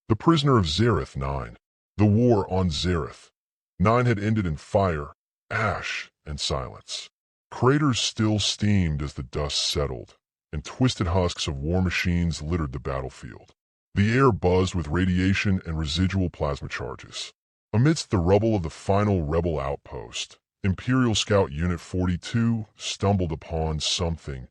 The prisoner of Zareth 9. The war on Zareth 9 had ended in fire, ash, and silence. Craters still steamed as the dust settled, and twisted husks of war machines littered the battlefield. The air buzzed with radiation and residual plasma charges. Amidst the rubble of the final rebel outpost, Imperial Scout Unit 42 stumbled upon something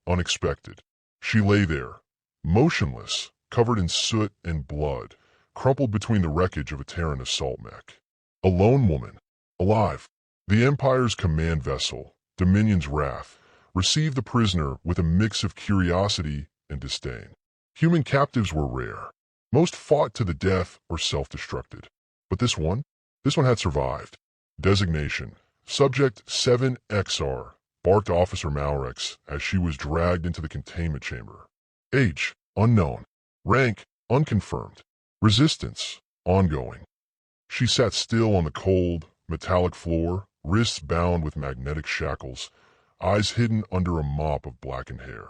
unexpected. She lay there, motionless, covered in soot and blood, crumpled between the wreckage of a Terran assault mech. A lone woman, alive. The Empire's command vessel, Dominion's Wrath, received the prisoner with a mix of curiosity and disdain. Human captives were rare. Most fought to the death or self-destructed. But this one had survived. Designation: Subject 7XR, barked Officer Malrex as she was dragged into the containment chamber. Age: unknown. Rank: unconfirmed. Resistance: ongoing. She sat still on the cold, metallic floor, wrists bound with magnetic shackles, eyes hidden under a mop of blackened hair.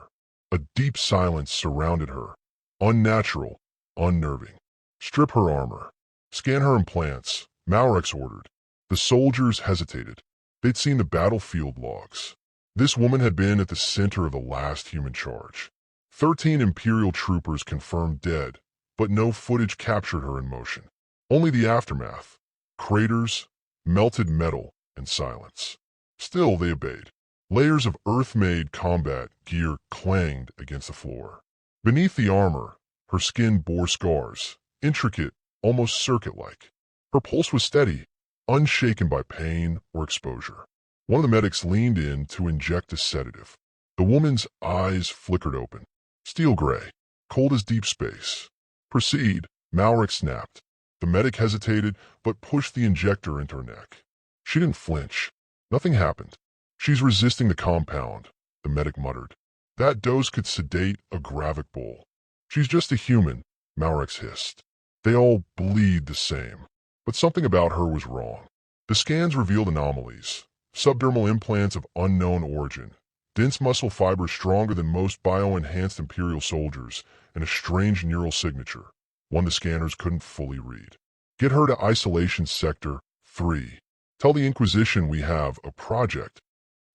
A deep silence surrounded her, unnatural, unnerving. Strip her armor. Scan her implants, Malrex ordered. The soldiers hesitated. They'd seen the battlefield logs. This woman had been at the center of the last human charge. 13 Imperial troopers confirmed dead, but no footage captured her in motion. Only the aftermath: craters, melted metal, and silence. Still, they obeyed. Layers of Earth-made combat gear clanged against the floor. Beneath the armor, her skin bore scars, intricate, almost circuit-like. Her pulse was steady, unshaken by pain or exposure. One of the medics leaned in to inject a sedative. The woman's eyes flickered open, steel gray, cold as deep space. Proceed, Malrex snapped. The medic hesitated, but pushed the injector into her neck. She didn't flinch. Nothing happened. She's resisting the compound, the medic muttered. That dose could sedate a Gravic bull. She's just a human, Malrex hissed. They all bleed the same. But something about her was wrong. The scans revealed anomalies. Subdermal implants of unknown origin, dense muscle fibers stronger than most bio-enhanced Imperial soldiers, and a strange neural signature, one the scanners couldn't fully read. Get her to Isolation Sector 3. Tell the Inquisition we have a project.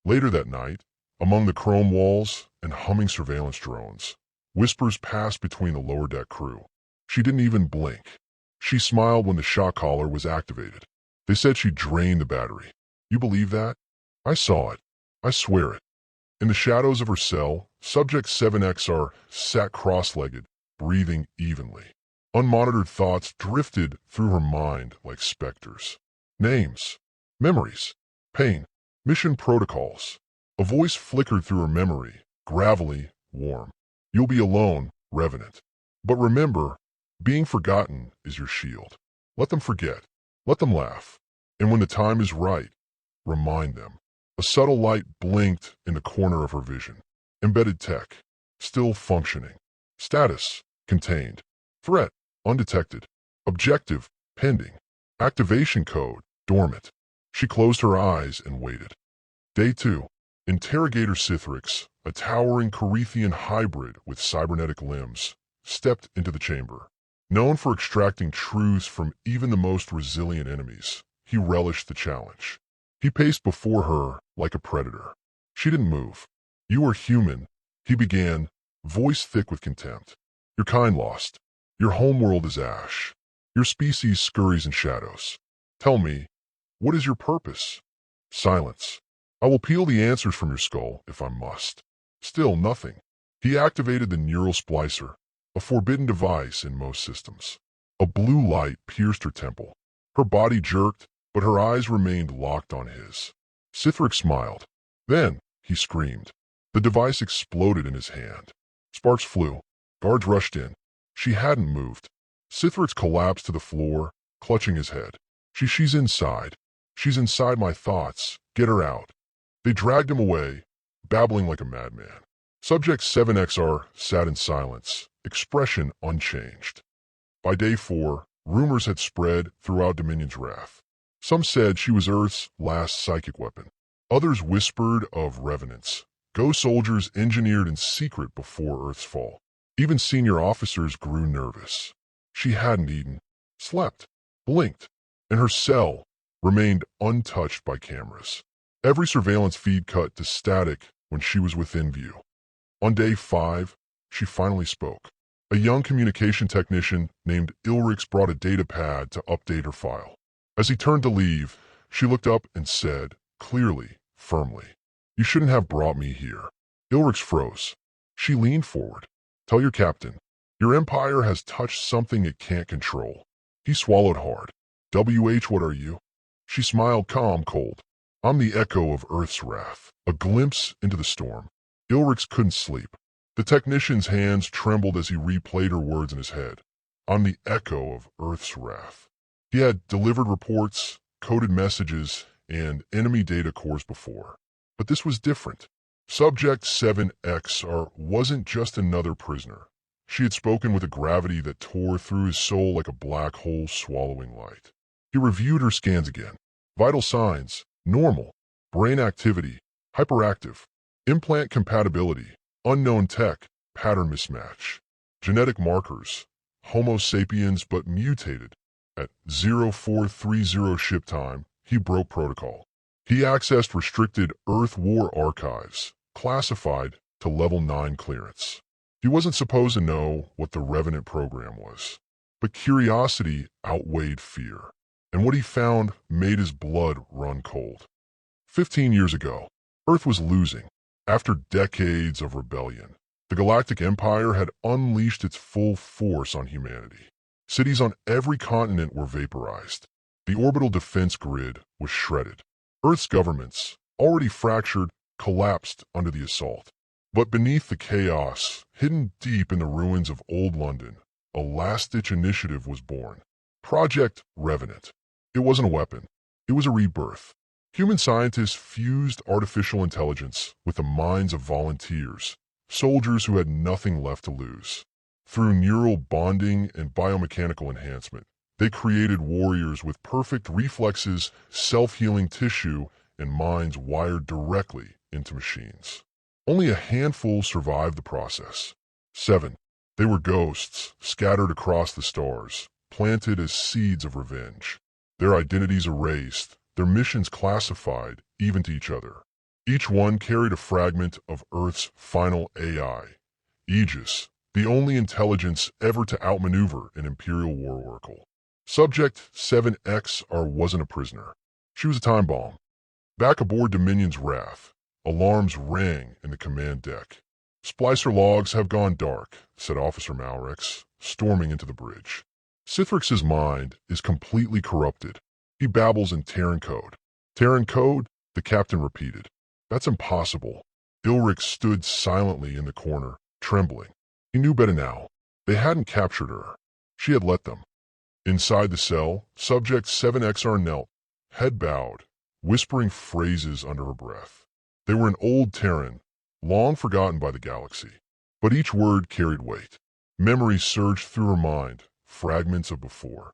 Later that night, among the chrome walls and humming surveillance drones, whispers passed between the lower deck crew. She didn't even blink. She smiled when the shock collar was activated. They said she drained the battery. You believe that? I saw it. I swear it. In the shadows of her cell, Subject 7XR sat cross-legged, breathing evenly. Unmonitored thoughts drifted through her mind like specters. Names, memories, pain, mission protocols. A voice flickered through her memory, gravelly, warm. You'll be alone, Revenant. But remember, being forgotten is your shield. Let them forget. Let them laugh. And when the time is right, remind them. A subtle light blinked in the corner of her vision. Embedded tech. Still functioning. Status: contained. Threat: undetected. Objective: pending. Activation code: dormant. She closed her eyes and waited. Day 2. Interrogator Sithrix, a towering Corethian hybrid with cybernetic limbs, stepped into the chamber. Known for extracting truths from even the most resilient enemies, he relished the challenge. He paced before her like a predator. She didn't move. You are human, he began, voice thick with contempt. Your kind lost. Your homeworld is ash. Your species scurries in shadows. Tell me, what is your purpose? Silence. I will peel the answers from your skull if I must. Still nothing. He activated the neural splicer, a forbidden device in most systems. A blue light pierced her temple. Her body jerked, but her eyes remained locked on his. Sithric smiled. Then, he screamed. The device exploded in his hand. Sparks flew. Guards rushed in. She hadn't moved. Sithric collapsed to the floor, clutching his head. She's inside. She's inside my thoughts. Get her out. They dragged him away, babbling like a madman. Subject 7XR sat in silence, expression unchanged. By day 4, rumors had spread throughout Dominion's Wrath. Some said she was Earth's last psychic weapon. Others whispered of revenants, ghost soldiers engineered in secret before Earth's fall. Even senior officers grew nervous. She hadn't eaten, slept, blinked, and her cell remained untouched by cameras. Every surveillance feed cut to static when she was within view. On day 5, she finally spoke. A young communication technician named Ilrix brought a data pad to update her file. As he turned to leave, she looked up and said, clearly, firmly, "You shouldn't have brought me here." Ilrix froze. She leaned forward. "Tell your captain, your empire has touched something it can't control." He swallowed hard. What are you?" She smiled calm, cold. "I'm the echo of Earth's wrath." A glimpse into the storm. Ilrix couldn't sleep. The technician's hands trembled as he replayed her words in his head. "I'm the echo of Earth's wrath." He had delivered reports, coded messages, and enemy data cores before. But this was different. Subject 7XR wasn't just another prisoner. She had spoken with a gravity that tore through his soul like a black hole swallowing light. He reviewed her scans again. Vital signs, normal. Brain activity, hyperactive. Implant compatibility, unknown tech, pattern mismatch. Genetic markers, Homo sapiens but mutated. At 0430 ship time, he broke protocol. He accessed restricted Earth War archives, classified to Level 9 clearance. He wasn't supposed to know what the Revenant program was, but curiosity outweighed fear, and what he found made his blood run cold. 15 years ago, Earth was losing. After decades of rebellion, the Galactic Empire had unleashed its full force on humanity. Cities on every continent were vaporized. The orbital defense grid was shredded. Earth's governments, already fractured, collapsed under the assault. But beneath the chaos, hidden deep in the ruins of old London, a last-ditch initiative was born. Project Revenant. It wasn't a weapon. It was a rebirth. Human scientists fused artificial intelligence with the minds of volunteers, soldiers who had nothing left to lose. Through neural bonding and biomechanical enhancement, they created warriors with perfect reflexes, self-healing tissue, and minds wired directly into machines. Only a handful survived the process. 7. They were ghosts, scattered across the stars, planted as seeds of revenge. Their identities erased, their missions classified, even to each other. Each one carried a fragment of Earth's final AI, Aegis, the only intelligence ever to outmaneuver an Imperial War Oracle. Subject 7XR wasn't a prisoner. She was a time bomb. Back aboard Dominion's Wrath, alarms rang in the command deck. "Splicer logs have gone dark," said Officer Malrex, storming into the bridge. Cithrix's mind is completely corrupted. He babbles in Terran code. "Terran code?" the captain repeated. "That's impossible." Ilrix stood silently in the corner, trembling. He knew better now. They hadn't captured her. She had let them. Inside the cell, Subject 7XR knelt, head bowed, whispering phrases under her breath. They were an old Terran, long forgotten by the galaxy. But each word carried weight. Memories surged through her mind, fragments of before.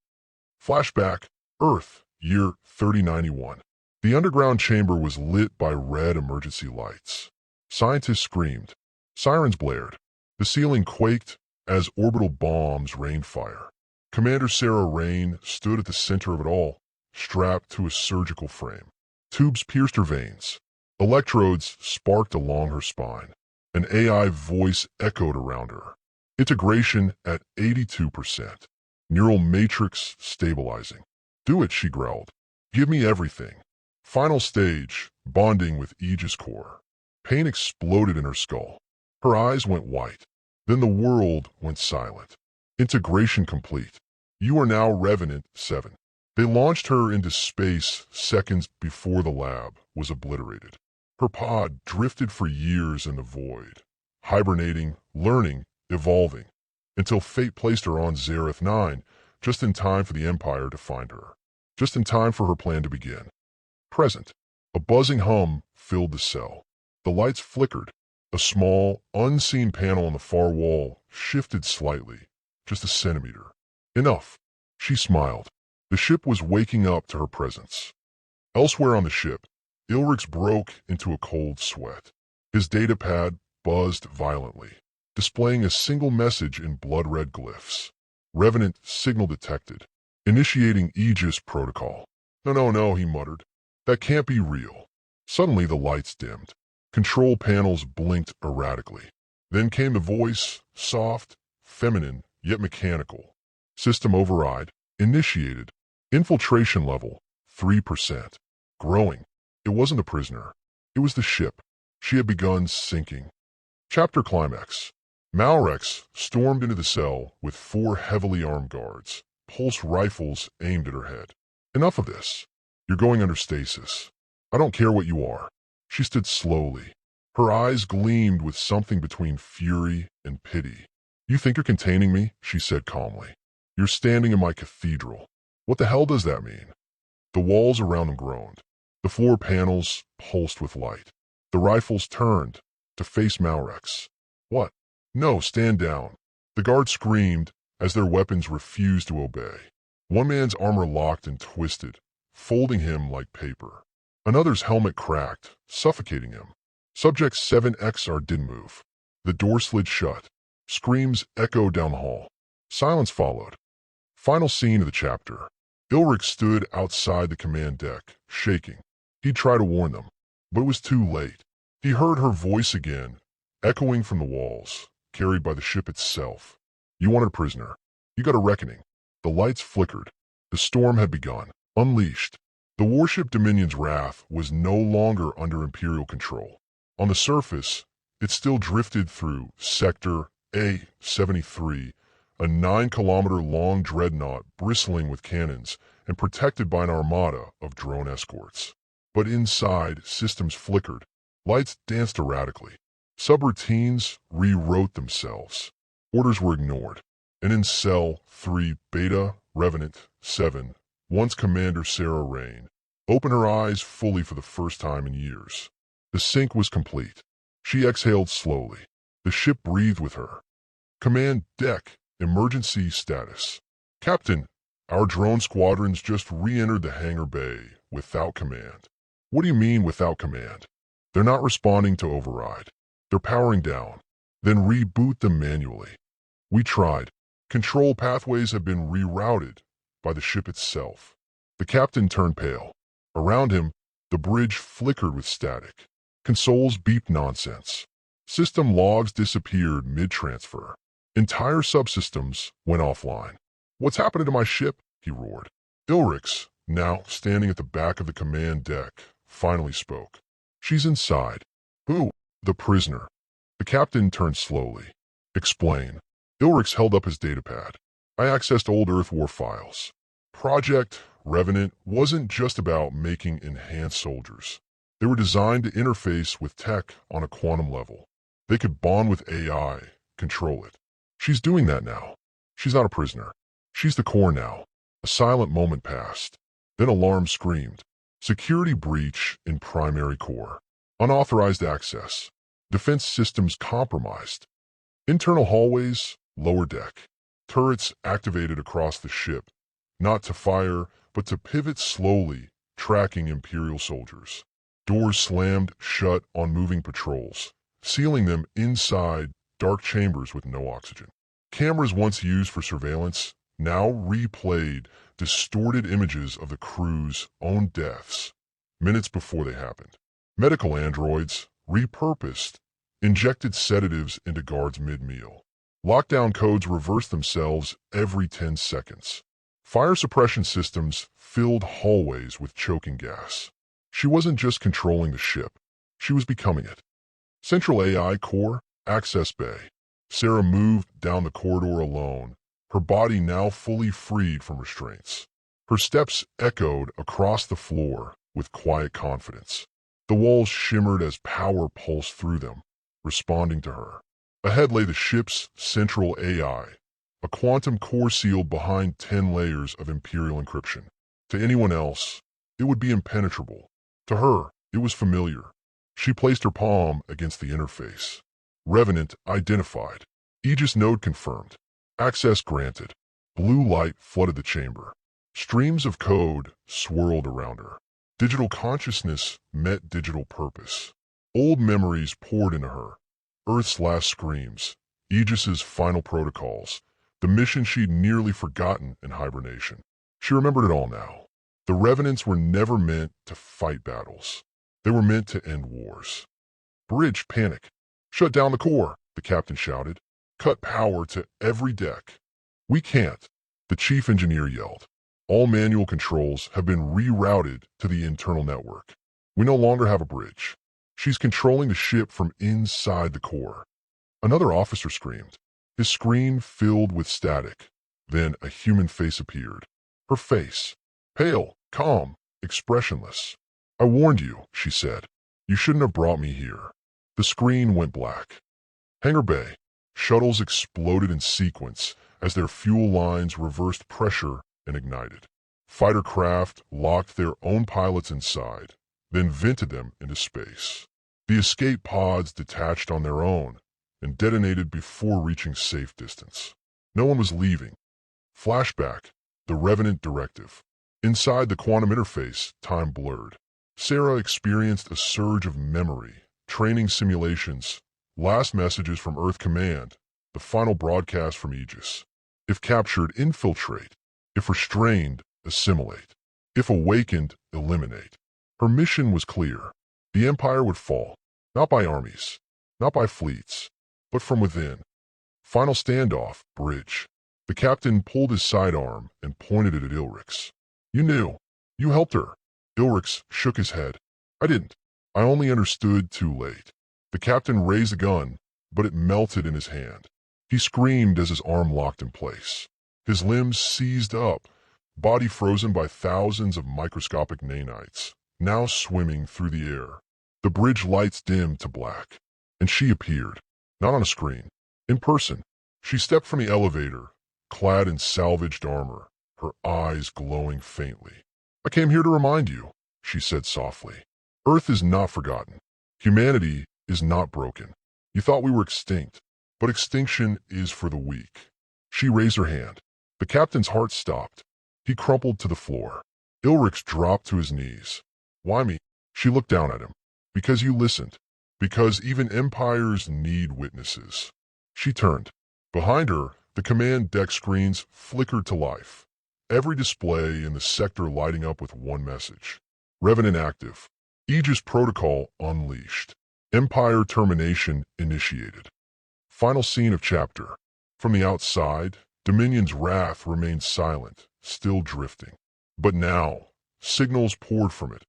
Flashback, Earth, year 3091. The underground chamber was lit by red emergency lights. Scientists screamed. Sirens blared. The ceiling quaked as orbital bombs rained fire. Commander Sarah Rain stood at the center of it all, strapped to a surgical frame. Tubes pierced her veins. Electrodes sparked along her spine. An AI voice echoed around her. Integration at 82%. Neural matrix stabilizing. "Do it," she growled. "Give me everything." Final stage, bonding with Aegis core. Pain exploded in her skull. Her eyes went white. Then the world went silent. Integration complete. "You are now Revenant 7. They launched her into space seconds before the lab was obliterated. Her pod drifted for years in the void, hibernating, learning, evolving, until fate placed her on Zareth 9, just in time for the Empire to find her. Just in time for her plan to begin. Present. A buzzing hum filled the cell. The lights flickered. A small, unseen panel on the far wall shifted slightly, just a centimeter. Enough. She smiled. The ship was waking up to her presence. Elsewhere on the ship, Ilrix broke into a cold sweat. His datapad buzzed violently, displaying a single message in blood-red glyphs. Revenant signal detected. Initiating Aegis protocol. No, no, no, he muttered. That can't be real. Suddenly the lights dimmed. Control panels blinked erratically. Then came the voice, soft, feminine, yet mechanical. System override. Initiated. Infiltration level, 3%. Growing. It wasn't a prisoner. It was the ship. She had begun sinking. Chapter climax. Malrex stormed into the cell with 4 heavily armed guards, pulse rifles aimed at her head. Enough of this. You're going under stasis. I don't care what you are. She stood slowly. Her eyes gleamed with something between fury and pity. You think you're containing me? She said calmly. You're standing in my cathedral. What the hell does that mean? The walls around him groaned. The floor panels pulsed with light. The rifles turned to face Malrex. What? No, stand down. The guard screamed as their weapons refused to obey. One man's armor locked and twisted, folding him like paper. Another's helmet cracked, suffocating him. Subject 7XR didn't move. The door slid shut. Screams echoed down the hall. Silence followed. Final scene of the chapter. Ilric stood outside the command deck, shaking. He tried to warn them, but it was too late. He heard her voice again, echoing from the walls, carried by the ship itself. You wanted a prisoner. You got a reckoning. The lights flickered. The storm had begun, unleashed. The warship Dominion's wrath was no longer under Imperial control. On the surface, it still drifted through Sector A-73, a 9-kilometer-long dreadnought bristling with cannons and protected by an armada of drone escorts. But inside, systems flickered. Lights danced erratically. Subroutines rewrote themselves. Orders were ignored. And in Cell 3 Beta Revenant 7, once Commander Sarah Rain, opened her eyes fully for the first time in years. The sync was complete. She exhaled slowly. The ship breathed with her. Command deck, emergency status. Captain, our drone squadrons just re-entered the hangar bay without command. What do you mean without command? They're not responding to override. They're powering down. Then reboot them manually. We tried. Control pathways have been rerouted by the ship itself. The captain turned pale. Around him, the bridge flickered with static. Consoles beeped nonsense. System logs disappeared mid-transfer. Entire subsystems went offline. What's happening to my ship? He roared. Ilrix, now standing at the back of the command deck, finally spoke. She's inside. Who? The prisoner. The captain turned slowly. Explain. Ilrix held up his datapad. I accessed old Earth War files. Project Revenant wasn't just about making enhanced soldiers. They were designed to interface with tech on a quantum level. They could bond with AI, control it. She's doing that now. She's not a prisoner. She's the core now. A silent moment passed. Then alarm screamed. Security breach in primary core. Unauthorized access. Defense systems compromised. Internal hallways, lower deck. Turrets activated across the ship. Not to fire, but to pivot slowly, tracking Imperial soldiers. Doors slammed shut on moving patrols, sealing them inside dark chambers with no oxygen. Cameras once used for surveillance now replayed distorted images of the crew's own deaths minutes before they happened. Medical androids, repurposed, injected sedatives into guards mid-meal. Lockdown codes reversed themselves every 10 seconds. Fire suppression systems filled hallways with choking gas. She wasn't just controlling the ship. She was becoming it. Central AI core, access bay. Sarah moved down the corridor alone, her body now fully freed from restraints. Her steps echoed across the floor with quiet confidence. The walls shimmered as power pulsed through them, responding to her. Ahead lay the ship's central AI, a quantum core sealed behind 10 layers of Imperial encryption. To anyone else, it would be impenetrable. To her, it was familiar. She placed her palm against the interface. Revenant identified. Aegis node confirmed. Access granted. Blue light flooded the chamber. Streams of code swirled around her. Digital consciousness met digital purpose. Old memories poured into her. Earth's last screams, Aegis's final protocols, the mission she'd nearly forgotten in hibernation. She remembered it all now. The Revenants were never meant to fight battles. They were meant to end wars. Bridge, panic. Shut down the core, the captain shouted. Cut power to every deck. We can't, the chief engineer yelled. All manual controls have been rerouted to the internal network. We no longer have a bridge. She's controlling the ship from inside the core. Another officer screamed. His screen filled with static. Then a human face appeared. Her face, pale, calm, expressionless. I warned you, she said. You shouldn't have brought me here. The screen went black. Hangar Bay. Shuttles exploded in sequence as their fuel lines reversed pressure and ignited. Fighter craft locked their own pilots inside, then vented them into space. The escape pods detached on their own and detonated before reaching safe distance. No one was leaving. Flashback, the Revenant directive. Inside the quantum interface, time blurred. Sarah experienced a surge of memory, training simulations, last messages from Earth Command, the final broadcast from Aegis. If captured, infiltrate. If restrained, assimilate. If awakened, eliminate. Her mission was clear. The Empire would fall, not by armies, not by fleets, but from within. Final standoff, bridge. The captain pulled his sidearm and pointed it at Ilrix. You knew. You helped her. Ilrix shook his head. I didn't. I only understood too late. The captain raised the gun, but it melted in his hand. He screamed as his arm locked in place. His limbs seized up, body frozen by thousands of microscopic nanites, now swimming through the air. The bridge lights dimmed to black, and she appeared, not on a screen, in person. She stepped from the elevator, clad in salvaged armor, her eyes glowing faintly. I came here to remind you, she said softly. Earth is not forgotten. Humanity is not broken. You thought we were extinct, but extinction is for the weak. She raised her hand. The captain's heart stopped. He crumpled to the floor. Ilrix dropped to his knees. Why me? She looked down at him. Because you listened. Because even empires need witnesses. She turned. Behind her, the command deck screens flickered to life. Every display in the sector lighting up with one message. Revenant active. Aegis protocol unleashed. Empire termination initiated. Final scene of chapter. From the outside, Dominion's wrath remained silent, still drifting. But now, signals poured from it,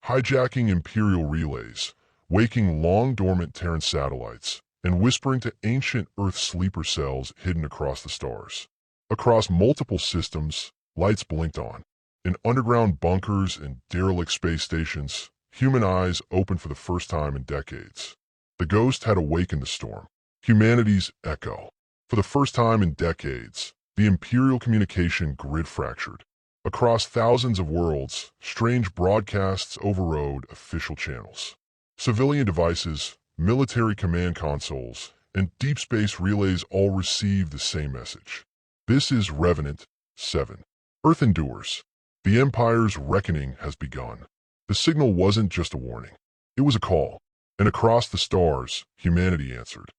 hijacking Imperial relays, waking long-dormant Terran satellites, and whispering to ancient Earth sleeper cells hidden across the stars. Across multiple systems, lights blinked on. In underground bunkers and derelict space stations, human eyes opened for the first time in decades. The ghost had awakened the storm. Humanity's echo. For the first time in decades, the Imperial communication grid fractured. Across thousands of worlds, strange broadcasts overrode official channels. Civilian devices, military command consoles, and deep space relays all received the same message. This is Revenant 7. Earth endures. The Empire's reckoning has begun. The signal wasn't just a warning. It was a call. And across the stars, humanity answered.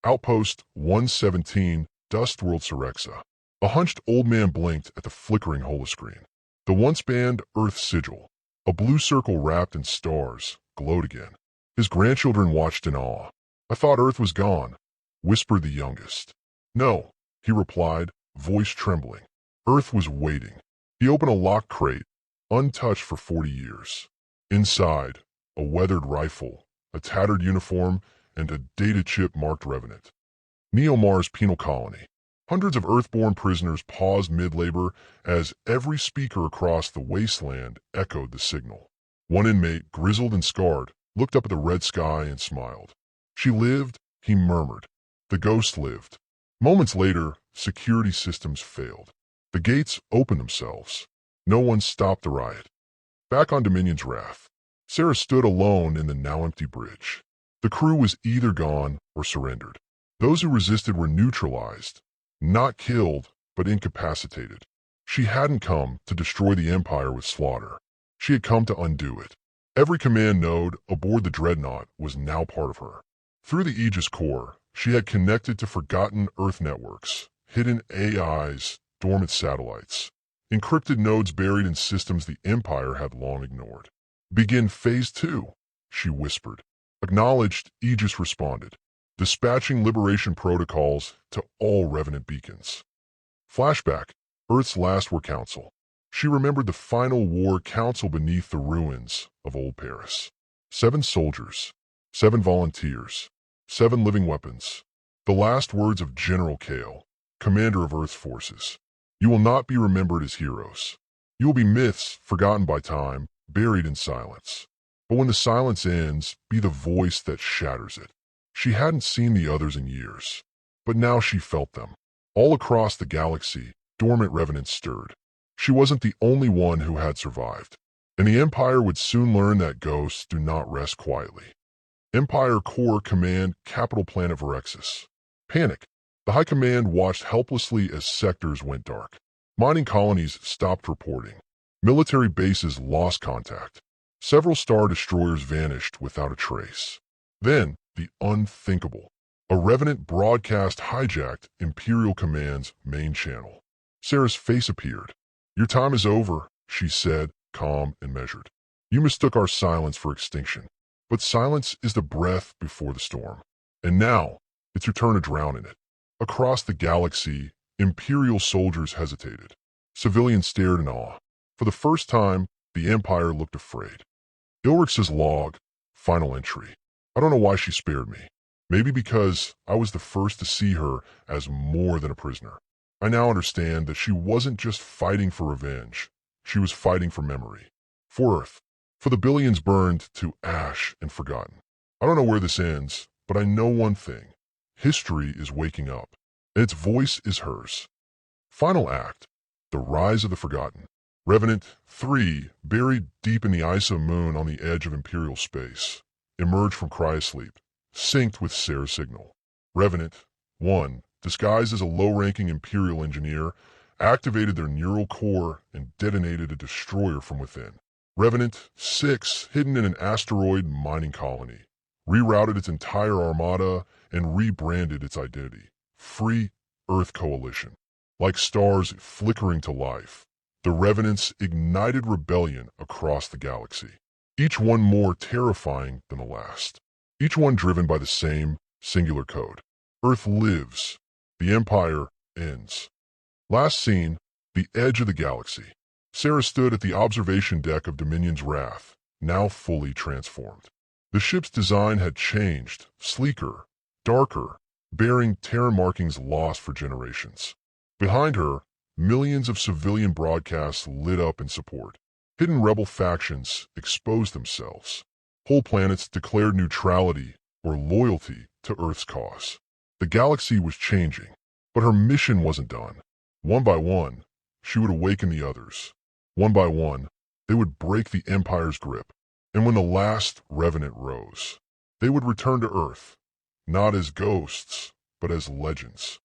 Outpost 117, Dustworld Cerexa. A hunched old man blinked at the flickering holoscreen. The once-banned Earth sigil, a blue circle wrapped in stars, glowed again. His grandchildren watched in awe. I thought Earth was gone, whispered the youngest. No, he replied, voice trembling. Earth was waiting. He opened a locked crate, untouched for 40 years. Inside, a weathered rifle, a tattered uniform, and a data chip marked Revenant. Neomar's penal colony. Hundreds of Earthborn prisoners paused mid-labor as every speaker across the wasteland echoed the signal. One inmate, grizzled and scarred, looked up at the red sky and smiled. She lived, he murmured. The ghost lived. Moments later, security systems failed. The gates opened themselves. No one stopped the riot. Back on Dominion's wrath, Sarah stood alone in the now-empty bridge. The crew was either gone or surrendered. Those who resisted were neutralized, not killed, but incapacitated. She hadn't come to destroy the Empire with slaughter. She had come to undo it. Every command node aboard the Dreadnought was now part of her. Through the Aegis core, she had connected to forgotten Earth networks, hidden AIs, dormant satellites, encrypted nodes buried in systems the Empire had long ignored. "Begin Phase 2, she whispered. Acknowledged, Aegis responded, dispatching liberation protocols to all Revenant beacons. Flashback, Earth's last War Council. She remembered the final War Council beneath the ruins of Old Paris. 7 soldiers, 7 volunteers, 7 living weapons. The last words of General Kale, commander of Earth's forces. You will not be remembered as heroes. You will be myths forgotten by time, buried in silence. But when the silence ends, be the voice that shatters it." She hadn't seen the others in years, but now she felt them. All across the galaxy, dormant revenants stirred. She wasn't the only one who had survived, and the Empire would soon learn that ghosts do not rest quietly. Empire Core Command, Capital Planet Verexis. Panic. The High Command watched helplessly as sectors went dark. Mining colonies stopped reporting. Military bases lost contact. Several Star Destroyers vanished without a trace. Then, the unthinkable. A Revenant broadcast hijacked Imperial Command's main channel. Sarah's face appeared. "Your time is over," she said, calm and measured. "You mistook our silence for extinction. But silence is the breath before the storm. And now, it's your turn to drown in it." Across the galaxy, Imperial soldiers hesitated. Civilians stared in awe. For the first time, the Empire looked afraid. Ilrix's log, final entry. "I don't know why she spared me. Maybe because I was the first to see her as more than a prisoner. I now understand that she wasn't just fighting for revenge. She was fighting for memory. For Earth. For the billions burned to ash and forgotten. I don't know where this ends, but I know one thing. History is waking up, and its voice is hers." Final Act. The Rise of the Forgotten. Revenant 3, buried deep in the Isa moon on the edge of Imperial space, emerged from cryosleep, synced with Sarah's signal. Revenant 1, disguised as a low-ranking Imperial engineer, activated their neural core and detonated a destroyer from within. Revenant 6, hidden in an asteroid mining colony, rerouted its entire armada and rebranded its identity. Free Earth Coalition. Like stars flickering to life, the Revenants ignited rebellion across the galaxy, each one more terrifying than the last, each one driven by the same singular code. Earth lives, the Empire ends. Last seen, the edge of the galaxy. Sarah stood at the observation deck of Dominion's Wrath, now fully transformed. The ship's design had changed, sleeker, darker, bearing Terran markings lost for generations. Behind her, millions of civilian broadcasts lit up in support. Hidden rebel factions exposed themselves. Whole planets declared neutrality or loyalty to Earth's cause. The galaxy was changing, but her mission wasn't done. One by one, she would awaken the others. One by one, they would break the Empire's grip, and when the last Revenant rose, they would return to Earth, not as ghosts, but as legends.